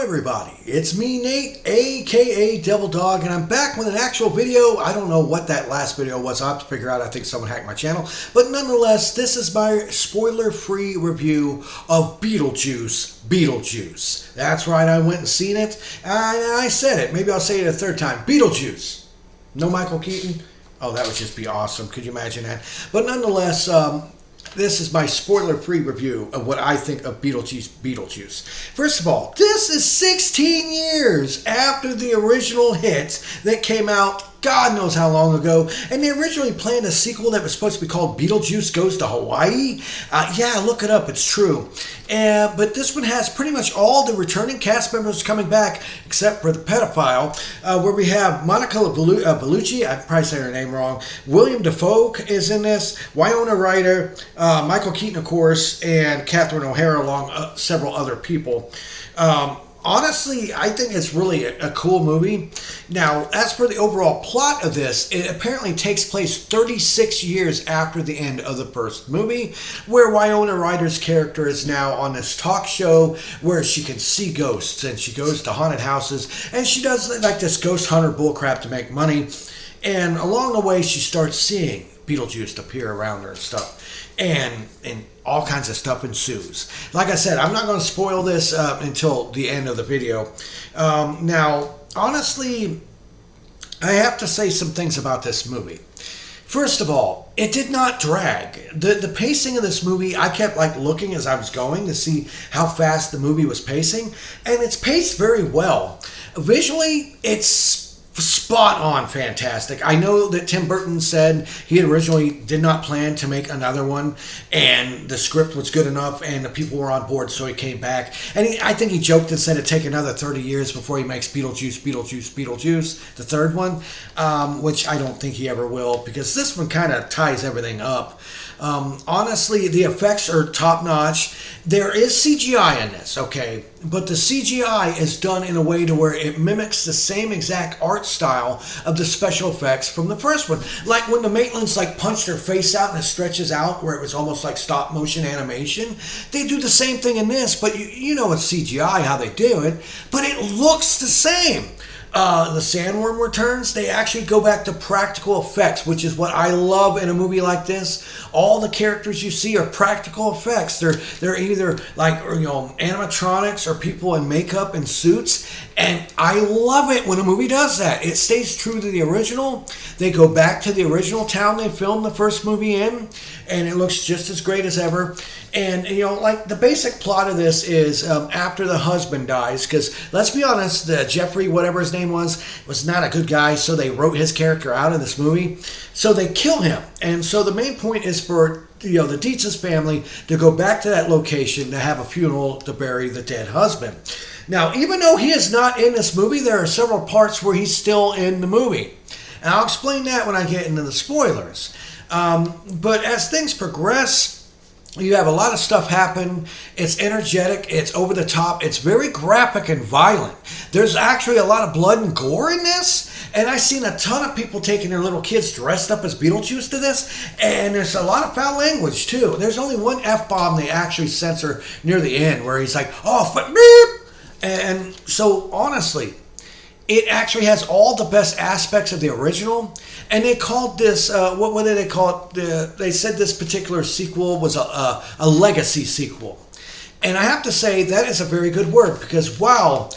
everybody, it's me Nate, aka Devil Dog, and I'm back with an actual video. I don't know what that last video was. I'll have to figure out. I think someone hacked my channel. But nonetheless, this is my spoiler-free review of Beetlejuice Beetlejuice. That's right, I went and seen it, and I said it. Maybe I'll say it a third time. Beetlejuice. No Michael Keaton? Oh, that would just be awesome. Could you imagine that? But nonetheless, this is my spoiler-free review of what I think of Beetlejuice Beetlejuice. First of all, this is 16 years after the original hit that came out God knows how long ago, and they originally planned a sequel that was supposed to be called Beetlejuice Goes to Hawaii. Yeah, look it up, it's true. But this one has pretty much all the returning cast members coming back, except for the pedophile, where we have Monica Bellucci, I probably say her name wrong, William Dafoe is in this, Winona Ryder, Michael Keaton, of course, and Catherine O'Hara, along several other people. Honestly, I think it's really a cool movie. Now, as for the overall plot of this, it apparently takes place 36 years after the end of the first movie, where Winona Ryder's character is now on this talk show where she can see ghosts, and she goes to haunted houses, and she does like this ghost hunter bullcrap to make money. And along the way, she starts seeing Beetlejuice appear around her and stuff. And all kinds of stuff ensues. Like I said, I'm not going to spoil this until the end of the video. Now, honestly, I have to say some things about this movie. First of all, it did not drag. The pacing of this movie, I kept like looking as I was going to see how fast the movie was pacing, and it's paced very well. Visually, it's spot on fantastic. I know that Tim Burton said he originally did not plan to make another one, and the script was good enough and the people were on board, so he came back. And I think he joked and said it'd take another 30 years before he makes Beetlejuice Beetlejuice, the third one, which I don't think he ever will, because this one kind of ties everything up. Honestly, the effects are top-notch. There is CGI in this, okay, but the CGI is done in a way to where it mimics the same exact art style of the special effects from the first one. Like when the Maitlands like punched her face out and it stretches out where it was almost like stop motion animation. They do the same thing in this, but you know it's CGI how they do it, but it looks the same. The sandworm returns, they actually go back to practical effects, which is what I love in a movie like this. All the characters you see are practical effects. They're either like, you know, animatronics or people in makeup and suits, and I love it when a movie does that. It stays true to the original. They go back to the original town they filmed the first movie in, and it looks just as great as ever. And, you know, like the basic plot of this is after the husband dies, because let's be honest, Jeffrey, whatever his name was not a good guy, so they wrote his character out of this movie. So they kill him. And so the main point is for, you know, the Dietz's family to go back to that location to have a funeral to bury the dead husband. Now, even though he is not in this movie, there are several parts where he's still in the movie. And I'll explain that when I get into the spoilers. But as things progress, you have a lot of stuff happen. It's energetic. It's over the top. It's very graphic and violent. There's actually a lot of blood and gore in this. And I've seen a ton of people taking their little kids dressed up as Beetlejuice to this. And there's a lot of foul language, too. There's only one F-bomb they actually censor near the end where he's like, oh, beep. And so, honestly, it actually has all the best aspects of the original. And they called this, what did they call it? They said this particular sequel was a legacy sequel. And I have to say that is a very good word, because wow,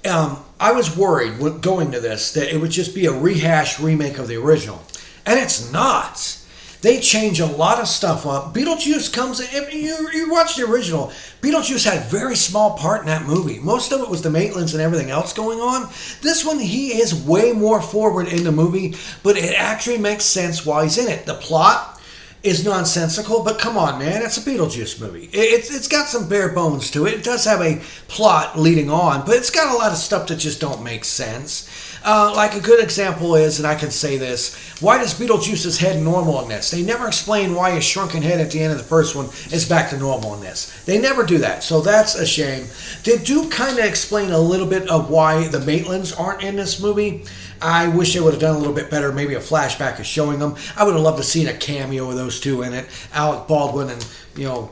I was worried when going to this that it would just be a rehash remake of the original. And it's not. They change a lot of stuff up. Beetlejuice comes in, if you watch the original, Beetlejuice had a very small part in that movie. Most of it was the Maitlands and everything else going on. This one, he is way more forward in the movie, but it actually makes sense while he's in it. The plot is nonsensical, but come on, man, it's a Beetlejuice movie. It's got some bare bones to it. It does have a plot leading on, but it's got a lot of stuff that just don't make sense. Like a good example is, and I can say this, why does Beetlejuice's head normal in this? They never explain why his shrunken head at the end of the first one is back to normal in this. They never do that, so that's a shame. They do kind of explain a little bit of why the Maitlands aren't in this movie. I wish they would have done a little bit better, maybe a flashback of showing them. I would have loved to see a cameo of those two in it, Alec Baldwin and, you know,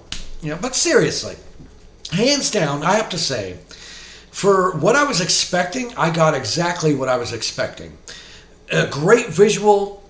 but seriously, hands down, I have to say, For what I was expecting, I got exactly what I was expecting. A great visual,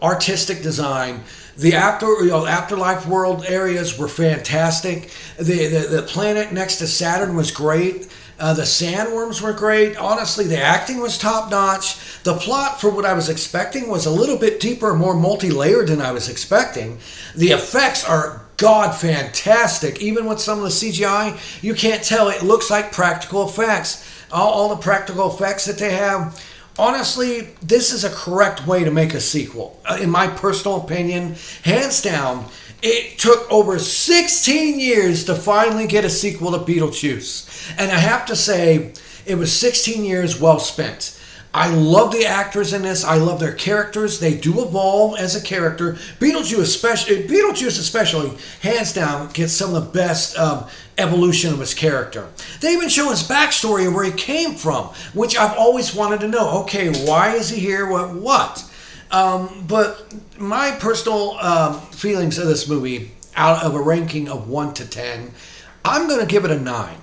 artistic design. The afterlife world areas were fantastic. The planet next to Saturn was great. The sandworms were great. Honestly, the acting was top notch. The plot, for what I was expecting, was a little bit deeper, more multi-layered than I was expecting. The effects are god fantastic. Even with some of the CGI, you can't tell. It looks like practical effects. All the practical effects that they have. Honestly, this is a correct way to make a sequel. In my personal opinion, hands down, it took over 16 years to finally get a sequel to Beetlejuice. And I have to say, it was 16 years well spent. I love the actors in this. I love their characters. They do evolve as a character. Beetlejuice especially, hands down, gets some of the best evolution of his character. They even show his backstory and where he came from, which I've always wanted to know. Okay, why is he here? What? But my personal feelings of this movie, out of a ranking of 1 to 10, I'm going to give it a 9.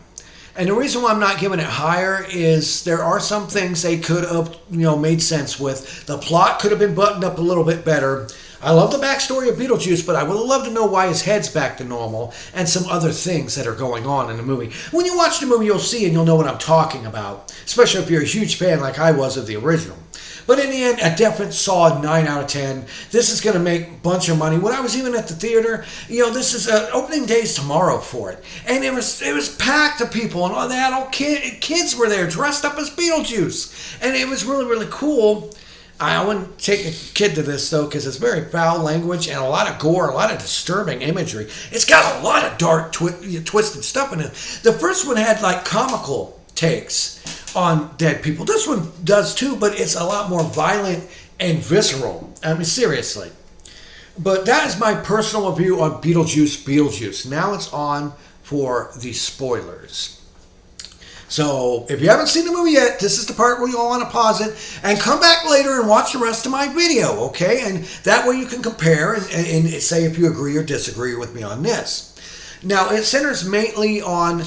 And the reason why I'm not giving it higher is there are some things they could have, made sense with. The plot could have been buttoned up a little bit better. I love the backstory of Beetlejuice, but I would love to know why his head's back to normal and some other things that are going on in the movie. When you watch the movie, you'll see and you'll know what I'm talking about, especially if you're a huge fan like I was of the original. But in the end, a definite solid 9 out of 10. This is going to make a bunch of money. When I was even at the theater, this is opening days tomorrow for it. And it was packed of people, and all the adult kids were there dressed up as Beetlejuice. And it was really, really cool. I wouldn't take a kid to this, though, because it's very foul language and a lot of gore, a lot of disturbing imagery. It's got a lot of dark, twisted stuff in it. The first one had, comical takes on dead people. This one does too, but it's a lot more violent and visceral. I mean, seriously. But that is my personal review on Beetlejuice. Now it's on for the spoilers. So if you haven't seen the movie yet, this is the part where you'll want to pause it and come back later and watch the rest of my video, okay? And that way you can compare and say if you agree or disagree with me on this. Now, it centers mainly on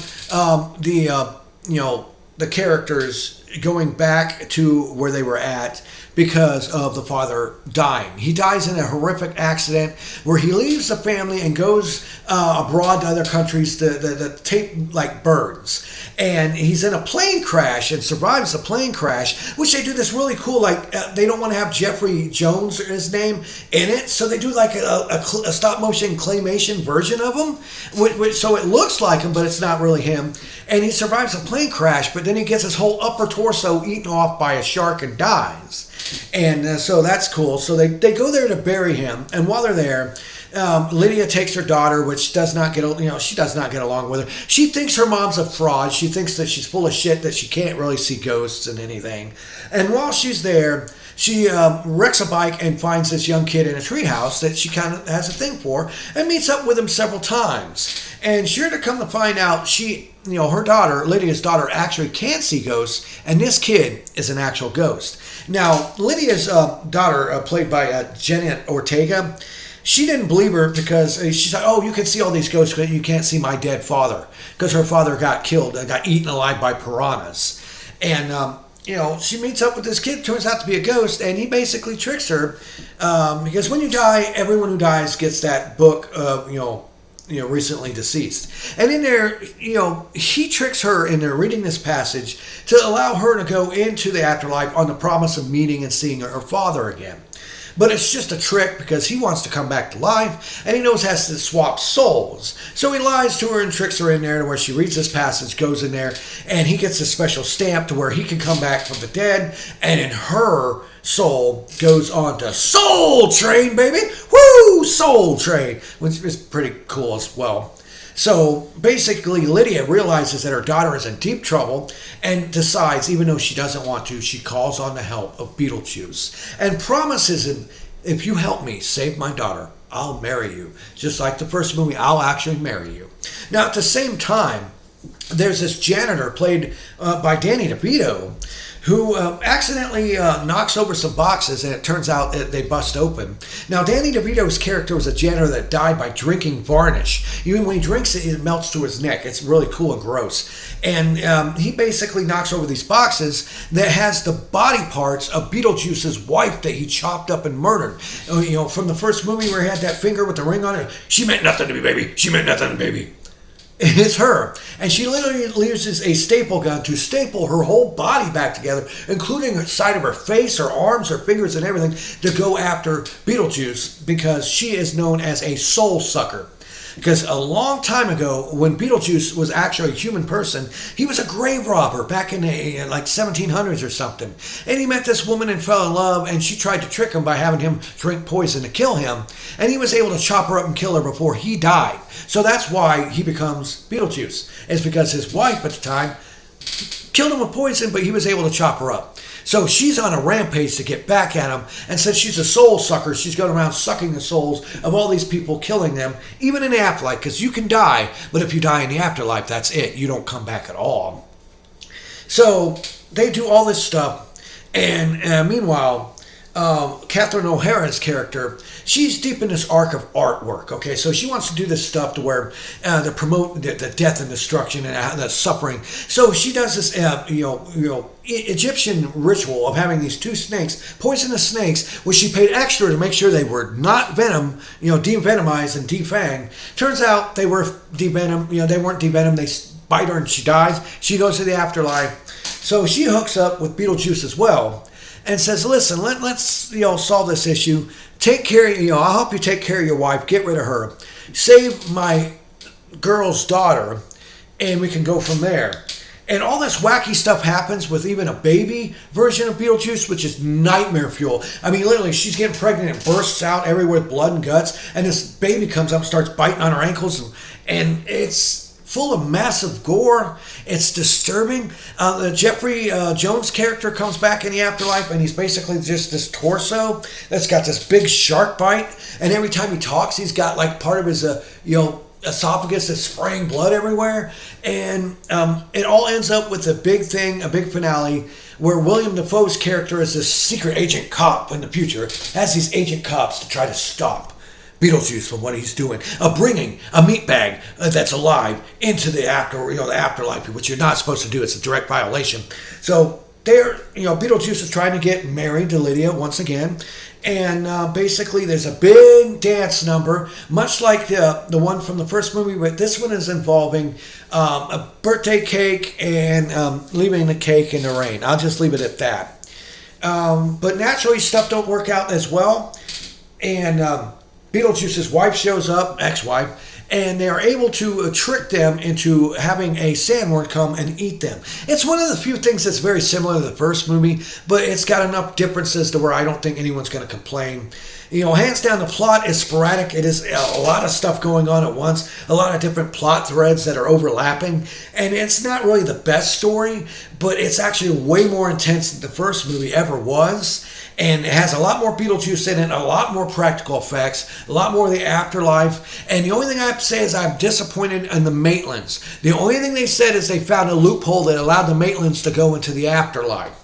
the characters going back to where they were at because of the father dying. He dies in a horrific accident where he leaves the family and goes abroad to other countries to take birds. And he's in a plane crash and survives the plane crash, which they do this really cool, they don't want to have Jeffrey Jones, his name, in it. So they do a stop motion claymation version of him, so it looks like him, but it's not really him. And he survives a plane crash, but then he gets his whole upper torso eaten off by a shark and dies. And so that's cool. So they go there to bury him. And while they're there, Lydia takes her daughter, which does not get, she does not get along with her. She thinks her mom's a fraud. She thinks that she's full of shit, that she can't really see ghosts and anything. And while she's there, she wrecks a bike and finds this young kid in a treehouse that she kind of has a thing for and meets up with him several times. And sure to come to find out, her daughter, Lydia's daughter, actually can see ghosts, and this kid is an actual ghost. Now, Lydia's daughter, played by Janet Ortega, she didn't believe her because she's like, oh, you can see all these ghosts, but you can't see my dead father, because her father got killed, got eaten alive by piranhas. And, she meets up with this kid, turns out to be a ghost, and he basically tricks her because when you die, everyone who dies gets that book, recently deceased. And in there, he tricks her in there reading this passage to allow her to go into the afterlife on the promise of meeting and seeing her father again. But it's just a trick because he wants to come back to life and he knows has to swap souls. So he lies to her and tricks her in there to where she reads this passage, goes in there, and he gets a special stamp to where he can come back from the dead, and in her soul goes on to Soul Train, baby! Woo! Soul Train! Which is pretty cool as well. So basically, Lydia realizes that her daughter is in deep trouble and decides, even though she doesn't want to, she calls on the help of Beetlejuice and promises him, if you help me save my daughter, I'll marry you. Just like the first movie, I'll actually marry you. Now, at the same time, there's this janitor played by Danny DeVito who accidentally knocks over some boxes, and it turns out that they bust open. Now, Danny DeVito's character was a janitor that died by drinking varnish. Even when he drinks it, it melts to his neck. It's really cool and gross. And he basically knocks over these boxes that has the body parts of Beetlejuice's wife that he chopped up and murdered. You know, from the first movie where he had that finger with the ring on it, she meant nothing to me, baby. She meant nothing to me, baby. It's her. And she literally uses a staple gun to staple her whole body back together, including the side of her face, her arms, her fingers, and everything, to go after Beetlejuice, because she is known as a soul sucker. Because a long time ago, when Beetlejuice was actually a human person, he was a grave robber back in the like 1700s or something. And he met this woman and fell in love, and she tried to trick him by having him drink poison to kill him. And he was able to chop her up and kill her before he died. So that's why he becomes Beetlejuice. It's because his wife at the time killed him with poison, but he was able to chop her up. So she's on a rampage to get back at him, and since she's a soul sucker, she's going around sucking the souls of all these people, killing them, even in the afterlife, because you can die, but if you die in the afterlife, that's it. You don't come back at all. So they do all this stuff, and meanwhile, Catherine O'Hara's character, she's deep in this arc of artwork. Okay, so she wants to do this stuff to where to promote the death and destruction and the suffering. So she does this, Egyptian ritual of having these two snakes, poisonous snakes, which she paid extra to make sure they were not venom, de-venomized and defanged. Turns out they were de-venom. They weren't de-venom. They bite her and she dies. She goes to the afterlife. So she hooks up with Beetlejuice as well, and says, listen, let's solve this issue. Take care, I'll help you take care of your wife. Get rid of her. Save my girl's daughter, and we can go from there. And all this wacky stuff happens with even a baby version of Beetlejuice, which is nightmare fuel. I mean, literally, she's getting pregnant and bursts out everywhere with blood and guts, and this baby comes up and starts biting on her ankles, and it's full of massive gore. It's disturbing. The Jeffrey Jones character comes back in the afterlife, and he's basically just this torso that's got this big shark bite. And every time he talks, he's got like part of his, esophagus that's spraying blood everywhere. And it all ends up with a big thing, a big finale, where William Dafoe's character is this secret agent cop in the future, has these agent cops to try to stop Beetlejuice from what he's doing, bringing a meat bag that's alive into the afterlife, which you're not supposed to do. It's a direct violation. So Beetlejuice is trying to get married to Lydia once again, and basically there's a big dance number, much like the one from the first movie, but this one is involving a birthday cake and leaving the cake in the rain. I'll just leave it at that. But naturally, stuff don't work out as well, and Beetlejuice's wife shows up, ex-wife, and they are able to trick them into having a sandworm come and eat them. It's one of the few things that's very similar to the first movie, but it's got enough differences to where I don't think anyone's going to complain. Hands down, the plot is sporadic. It is a lot of stuff going on at once, a lot of different plot threads that are overlapping, and it's not really the best story, but it's actually way more intense than the first movie ever was. And it has a lot more Beetlejuice in it, a lot more practical effects, a lot more of the afterlife. And the only thing I have to say is I'm disappointed in the Maitlands. The only thing they said is they found a loophole that allowed the Maitlands to go into the afterlife.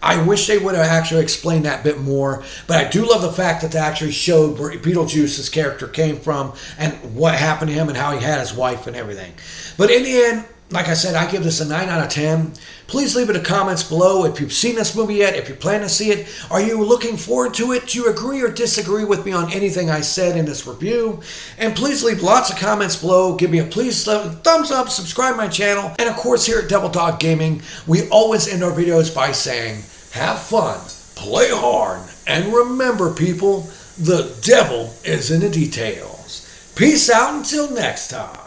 I wish they would have actually explained that bit more, but I do love the fact that they actually showed where Beetlejuice's character came from and what happened to him and how he had his wife and everything. But in the end, like I said, I give this a 9 out of 10. Please leave it in the comments below if you've seen this movie yet, if you plan to see it. Are you looking forward to it? Do you agree or disagree with me on anything I said in this review? And please leave lots of comments below. Give me a thumbs up, subscribe to my channel. And of course, here at Devil Dog Gaming, we always end our videos by saying, have fun, play hard, and remember, people, the devil is in the details. Peace out until next time.